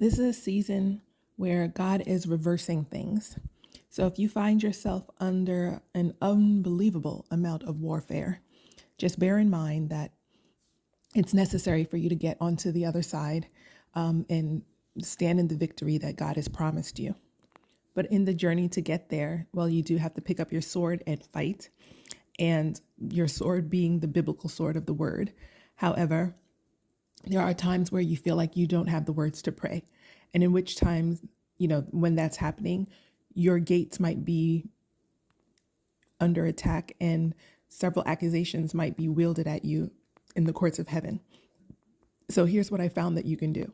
This is a season where God is reversing things. So if you find yourself under an unbelievable amount of warfare, just bear in mind that it's necessary for you to get onto the other side and stand in the victory that God has promised you. But in the journey to get there, well, you do have to pick up your sword and fight, and your sword being the biblical sword of the word. However, there are times where you feel like you don't have the words to pray, and in which times, when that's happening, your gates might be under attack and several accusations might be wielded at you in the courts of heaven. So here's what I found that you can do.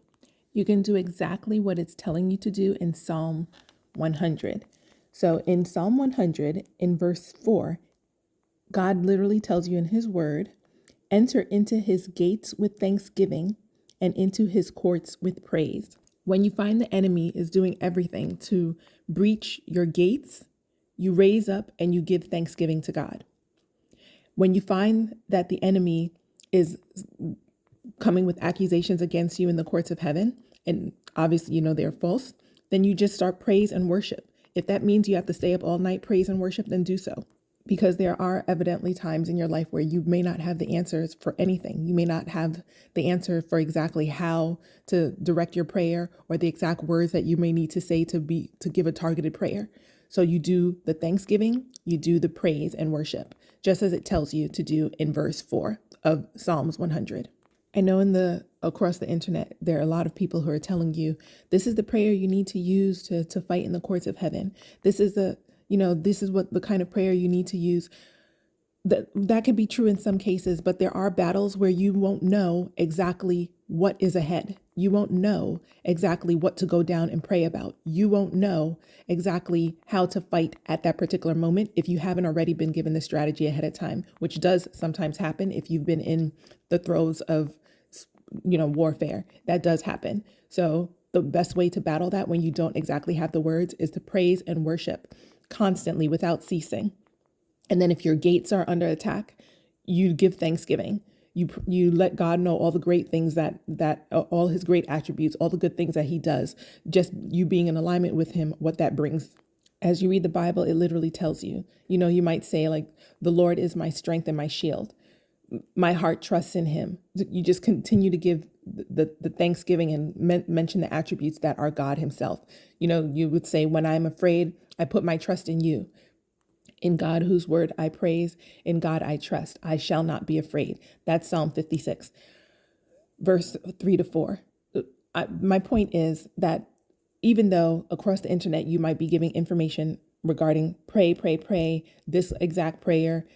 You can do exactly what it's telling you to do in Psalm 100. So in Psalm 100, in verse 4, God literally tells you in his word, enter into his gates with thanksgiving and into his courts with praise. When you find the enemy is doing everything to breach your gates, you raise up and you give thanksgiving to God. When you find that the enemy is coming with accusations against you in the courts of heaven, and obviously they're false, then you just start praise and worship. If that means you have to stay up all night, praise and worship, then do so. Because there are evidently times in your life where you may not have the answers for anything. You may not have the answer for exactly how to direct your prayer or the exact words that you may need to say to give a targeted prayer. So you do the thanksgiving, you do the praise and worship, just as it tells you to do in verse 4 of Psalms 100. I know across the internet, there are a lot of people who are telling you, this is the prayer you need to use to fight in the courts of heaven. This is what the kind of prayer you need to use. That can be true in some cases, but there are battles where you won't know exactly what is ahead. You won't know exactly what to go down and pray about. You won't know exactly how to fight at that particular moment if you haven't already been given the strategy ahead of time, which does sometimes happen if you've been in the throes of warfare. That does happen. So the best way to battle that when you don't exactly have the words is to praise and worship constantly without ceasing. And then if your gates are under attack, you give thanksgiving. You let God know all the great things that all his great attributes, all the good things that he does, just you being in alignment with him, what that brings. As you read the Bible, it literally tells you, you might say like, the Lord is my strength and my shield. My heart trusts in him. You just continue to give the thanksgiving and mention the attributes that are God himself. You would say, when I'm afraid, I put my trust in you. In God, whose word I praise, in God I trust. I shall not be afraid. That's Psalm 56, verse 3-4. My point is that even though across the internet you might be giving information regarding pray, this exact prayer,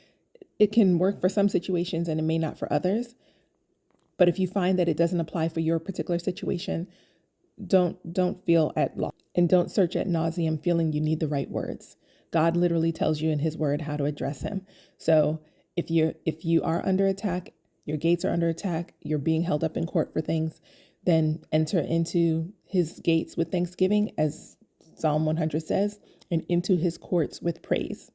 it can work for some situations and it may not for others. But if you find that it doesn't apply for your particular situation, don't feel at loss and don't search ad nauseum feeling you need the right words. God literally tells you in his word how to address him. So if you are under attack, your gates are under attack, you're being held up in court for things, then enter into his gates with thanksgiving, as Psalm 100 says, and into his courts with praise.